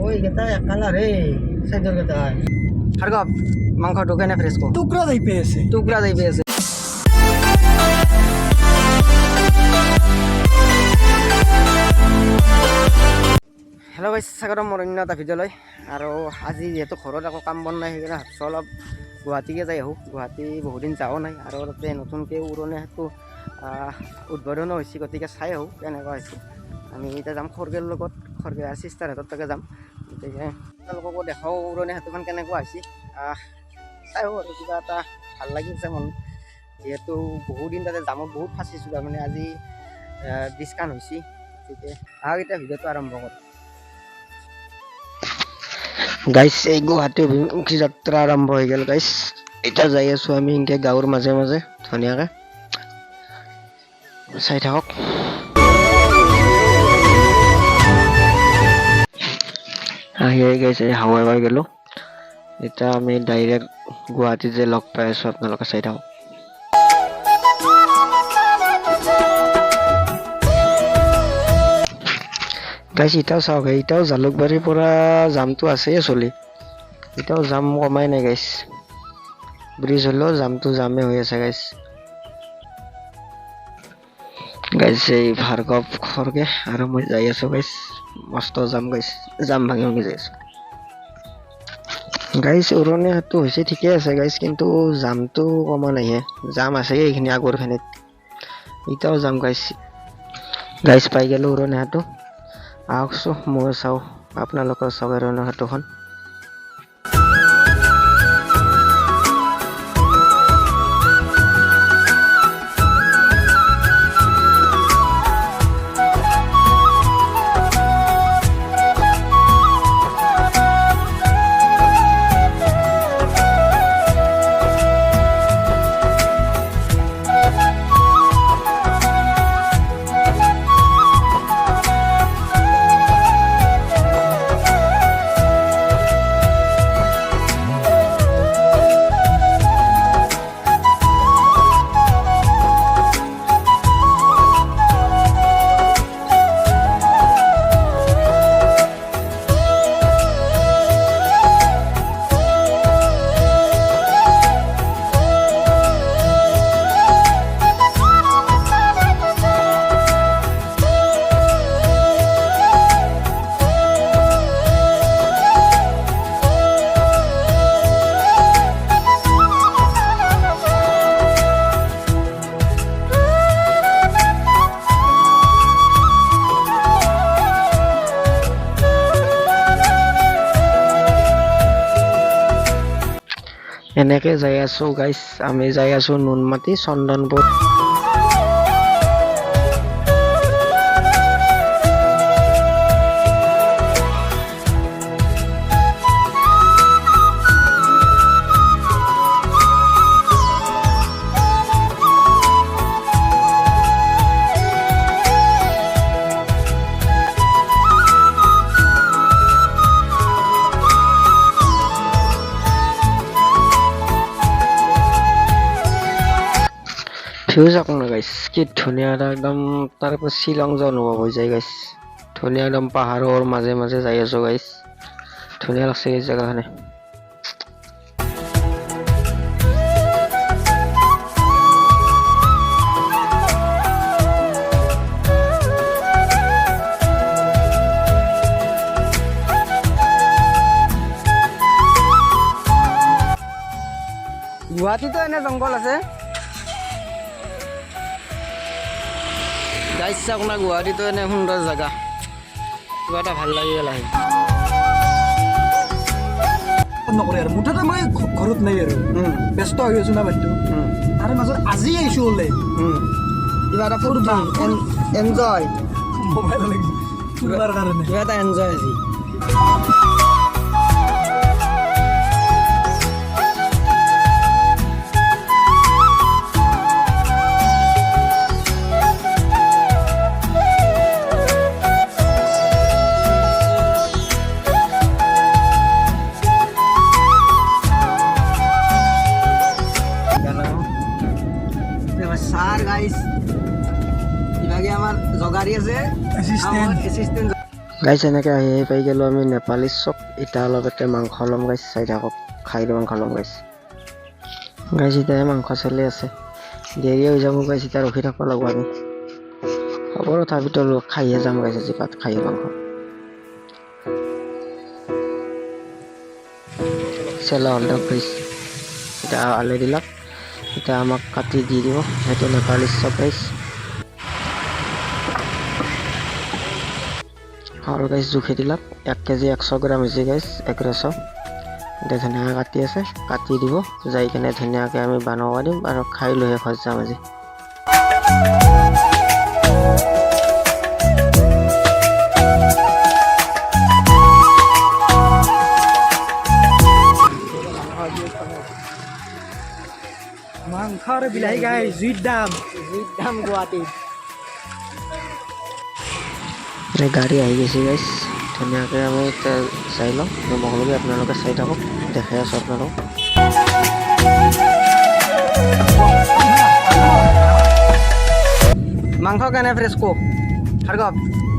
ওই গেতা কালার রে সাইজর গেতা হারগপ মাংস ঢোকে না ফ্রেশ কো টুকরা যাই পেয়েছে টুকরা যাই পেয়েছে হেল্ল' গাইছ স্বাগতম মোৰ অন্য এটা ভিডিঅ'লৈ আৰু আজি যিহেতু ঘৰত একো কাম বন নাই সেইকাৰণে ভাবছোঁ অলপ গুৱাহাটীকে যাই আহোঁ গুৱাহাটী বহুদিন যাওঁ নাই আৰু তাতে নতুনকৈ উৰণে সেতু উদ্বোধনো হৈছে গতিকে চাই আহোঁ কেনেকুৱা হৈছে আমি এতিয়া যাম খৰগেৰ লগত খৰগে চিষ্টাৰ হাতত তাকে যাম গতিকে তেওঁলোককো দেখাওঁ উৰণে সেতুখন কেনেকুৱা হৈছে চাই আহোঁ আৰু কিবা এটা ভাল লাগিছে মন যিহেতু বহুদিন তাতে জামত বহুত ফাঁচিছোঁ তাৰমানে আজি ডিছকাউণ্ট হৈছে গতিকে আহক এতিয়া ভিডিঅ'টো আৰম্ভ কৰোঁ গাইছ এই গুৱাহাটী অভিমুখী যাত্ৰা আৰম্ভ হৈ গ'ল গাইছ এতিয়া যাই আছোঁ আমি এনেকৈ গাঁৱৰ মাজে মাজে ধুনীয়াকৈ চাই থাকক আহি গাইছে হাৱা এবাৰ গ'লোঁ এতিয়া আমি ডাইৰেক্ট গুৱাহাটীত যে লগ পাই আছোঁ আপোনালোকে চাই থাকক গাইছ এতিয়াও চাওক এতিয়াও জালুকবাৰীৰ পৰা জামটো আছেই চলি এতিয়াও জাম কমাই নাই গাইছ ব্ৰিজ হ'লেও জামটো জামে হৈ আছে গাইছ গাইছ এই ভাৰ্গৱ খৰগে আৰু মই যাই আছোঁ গাইছ মস্ত জাম গাইছ জাম ভাঙি ভাঙি যাই আছোঁ গাইছ উৰণীয়া সেতু হৈছে ঠিকে আছে গাইছ কিন্তু জামটো কমা নাইহে জাম আছে এইখিনি আগৰখিনিত এতিয়াও জাম গাইছ গাইছ পাই গ'লোঁ উৰণীয়া সেতু আহকচোন মই চাওঁ আপোনালোকৰ চাওক উৰণীয়া সেতুখন এনেকৈ যাই আছোঁ গাইছ আমি যাই আছোঁ নুনমাটি চন্দনপুৰ ভিউ চাওক না গাইছ কি ধুনীয়া এটা একদম তাৰপৰা শ্বিলং যোৱা অনুভৱ হৈ যায় গাইছ ধুনীয়া একদম পাহাৰৰ মাজে মাজে যাই আছোঁ গাইছ ধুনীয়া লাগছে এই জেগাখিনি গুৱাহাটীতো এনে জংঘল আছে গাইছ চাওক না গুৱাহাটীতো এনে সুন্দৰ জেগা কিবা এটা ভাল লাগি গ'ল আহি নকৰে আৰু মুঠতে মই ঘৰত নাই আৰু ব্যস্ত হৈ আছোঁ না বাইদেউ তাৰে মাজত আজি আহিছোঁ ওলাই কিবা এটা ফূৰ্তি এনজয় মোবাইল লাগিছে তোমাৰ কাৰণে কিবা এটা এনজয় আজি সার গাইস ইভাগে আমার জগারি আছে এচিষ্টেণ্ট গাইছ এনেকৈ আহি আহি পাই গ'লোঁ আমি নেপালী চক এতিয়া অলপ এটা মাংস ল'ম গাইছ চাই থাকক খাই মাংস ল'ম গাইছ গাইছ এতিয়াহে মাংস চলি আছে দেৰি হৈ যাব গাইছ এতিয়া ৰখি থাকিব লাগিব আমি হ'ব তথাপিতো খাইহে যাম গাইছ আজি ভাত খাইহে মাংস চেলা হ'ল দিয়ক গাইছ এতিয়া আলু দিলাক এতিয়া আমাক কাটি দি দিব সেইটো নেপালী চক গাইছ আৰু গাইছ জুখি দিলাক 1 কেজি 100 গ্ৰাম হৈছে গাইছ 100 এতিয়া ধুনীয়াকৈ কাটি আছে কাটি দিব যাই কিনে ধুনীয়াকৈ আমি বনাব দিম আৰু খাই লৈহে ঘৰত যাম আজি মাংস আৰু বিলাহী গাই জুইত দাম গুৱাহাটীত গাড়ী আহি গৈছে গাইছ ধুনীয়াকৈ আমি এতিয়া চাই লওঁ মহলবি আপোনালোকে চাই থাকক দেখাই আছোঁ আপোনালোকক মাংস কেনে ফ্ৰেছ কো ভাৰ্গৱ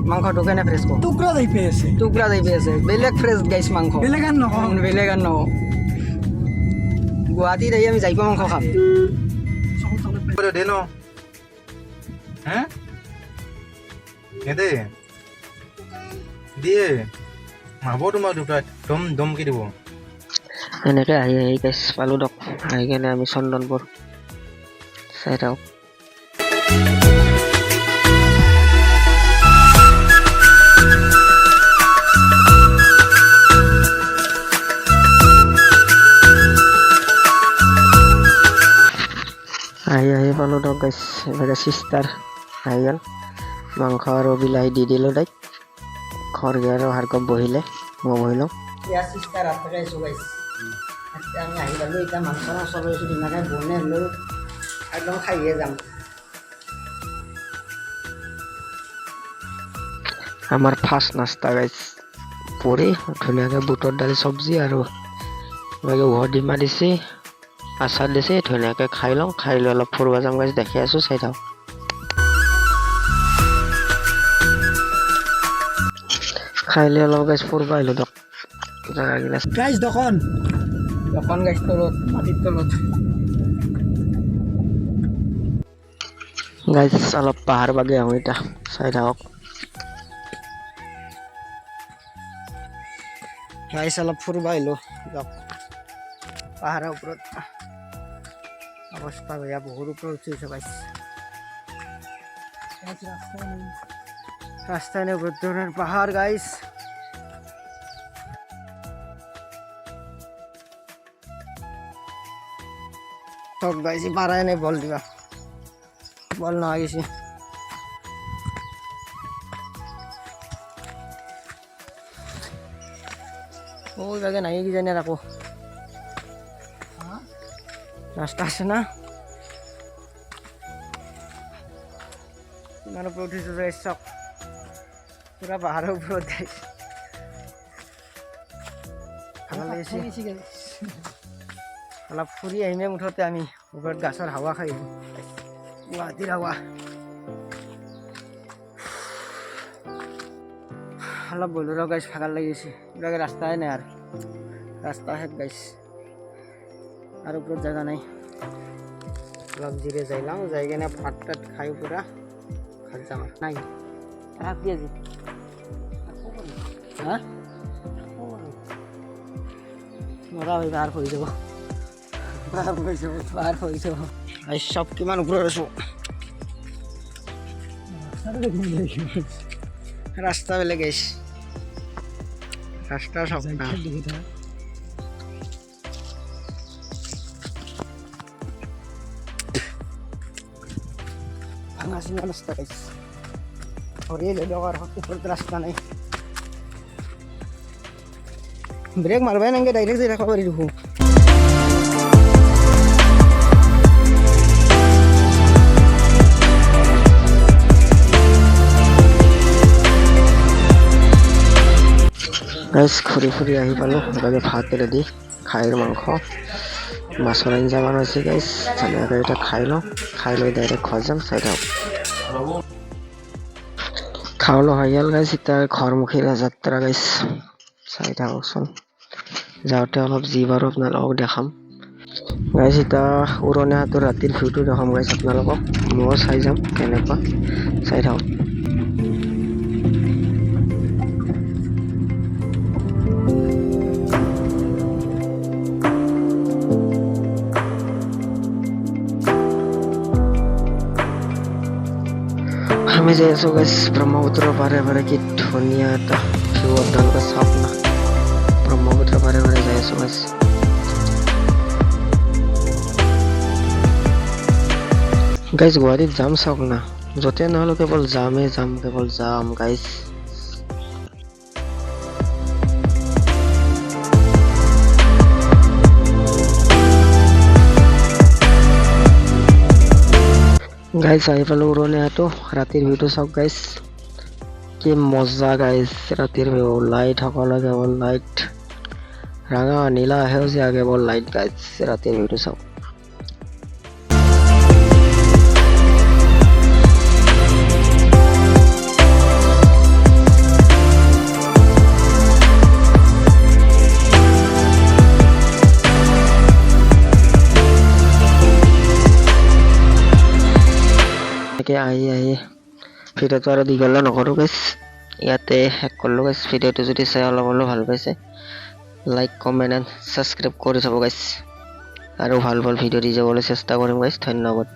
মাংসটো কেনে ফ্ৰেছ কো টুকুৰা যাই পাই আছে টুকুৰা যাই আছে বেলেগ ফ্ৰেছ গাইছ মাংস বেলেগ আন নকওঁ বেলেগ আৰু নহওঁ গুৱাহাটীত আহি আমি যাই পোৱা মাংস খাম দে ন হ্যাঁ দে দিয়ে মাৰিব তোমাক দুটাই দম দমকি দিব এনেকৈ আহি আহি গাইছ পালোঁ দক আহি কেনে আমি চন্দনপুৰ চাই থাকক আহি আহি পালোঁ দক গাইছ এনেকৈ চিষ্টাৰ আহি গ'ল মাংস আৰু বিলাহী দি দিলোঁ তাইক খৰগী আৰু ভাৰ্গৱ বহিলে মই বহিলোঁ চিষ্টাৰ হাততে আছোঁ গাইছ আমি আহি পালোঁ এতিয়া মাংস মাছ লৈছোঁ ধুনীয়াকৈ বনাই লৈ একদম খাইহে যাম আমাৰ ফাৰ্ষ্ট নাস্তা গাইছ পুৰি ধুনীয়াকৈ বুটৰ দালি চব্জি আৰু এনেকৈ উহৰ ডিমা দিছে আচাৰ দিছে ধুনীয়াকৈ খাই লওঁ খাই লৈ অলপ ফুৰিব যাম গাইছ দেখি আছোঁ চাই থাকক খাই লৈ অলপ গাইছ ফুৰিব আহিলোঁ দক জেগাগিলা গাইজ দোকান গাইছ তলত মাটিৰ তলত গাইছ অলপ পাহাৰ বাগে আহোঁ এতিয়া চাই থাকক গাইছ অলপ ফুৰিব আহিলোঁ দিয়ক পাহাৰৰ ওপৰত অৱস্থা বেয়া বহুত ওপৰত উঠিছে গাইছ রাস্তা নেই বহুত ধরনের পাহাড় গাইস সব গাইছি পারায় নেই বল দিবা বল না গেছি ওই জায়গা নাই কি জানি রাখো রাস্তা আছে না ইমান ওপৰত উঠিছোঁ যে চক পুৰা পাহাৰৰ ওপৰত গাইছ ভাল লাগিছে অলপ ফুৰি আহিমে মুঠতে আমি ওপৰত গাছৰ হাৱা খাই আহিম গুৱাহাটীৰ হাৱা অলপ বলো ৰ গাইছ ভাগৰ লাগিছে এইবিলাকে ৰাস্তাই নাই আৰু ৰাস্তা শেষ গাইছ আৰু ওপৰত জেগা নাই অলপ জিৰে যাই লওঁ যাই কিনে ভাত তাত খাই পুৰা ঘৰত যাম আৰু নাই রাখ দিয়েছি হ্যাঁ মরা ওই বার হয়ে যাব বার হয়ে যাব আর সব কিমান উপরে আছো রাস্তা বেলে গেছ রাস্তা সব না ভাঙা সিঙা রাস্তা গেছ और ले लो और ऊपर रास्ता नहीं ब्रेक मारबा नंगे डायरेक्ट से रखा करी रुको গাইস খুরি খুরি আহি পালো এবারে ভাত রেডি খাইৰ মাংস মাছৰ আঞ্জা বনাইছে গাইস ধুনীয়াকৈ এটা খাই লৈ ডাইৰেক্ট ঘৰ যাম চাই থাকক খাওয়া হয়ে গেল গাইস, এটা ঘরমুখীর যাত্রা গাইস। চাই থাককচোন, যাওঁতে অলপ যি পাৰো আপোনালোকক দেখাম গাইস। এটা উৰণীয়া সেতুৰ ৰাতিৰ ভিউটো দেখাম গাইস আপোনালোকক, ময়ো চাই যাম কেনেকুৱা, চাই থাকক। আমি যাই আছো গাইস ব্ৰহ্মপুত্ৰৰ পাৰে পাৰে, কি ধুনীয়া এটা ভিউ আপোনালোকে চাওক না, ব্ৰহ্মপুত্ৰৰ পাৰে পাৰে যাই আছো গাইস। গাইস গুৱাহাটীত যাম চাওক না, য'তে নহ'লেও কেৱল যামেই যাম, কেৱল যাম গাইস। গাইস আহি পালো উৰণীয়া সেতু, ৰাতিৰ ভিউটো চাওক গাইস, কি মজা গাইস ৰাতিৰ ভিউ। লাইট সকলো কেৱল লাইট, ৰঙা নীলা সেউজীয়া কেৱল লাইট গাইস, ৰাতিৰ ভিউটো চাওক। আহি ভিডিঅ'টো আৰু দীঘল নকৰোঁ গাইছ, ইয়াতে শেষ কৰিলোঁ গাইছ। ভিডিঅ'টো যদি চাই অলপ হ'লেও ভাল পাইছে, লাইক কমেণ্ট এণ্ড ছাবস্ক্ৰাইব কৰি থ'ব গাইছ, আৰু ভাল ভাল ভিডিঅ' দি যাবলৈ চেষ্টা কৰিম গাইছ। ধন্যবাদ।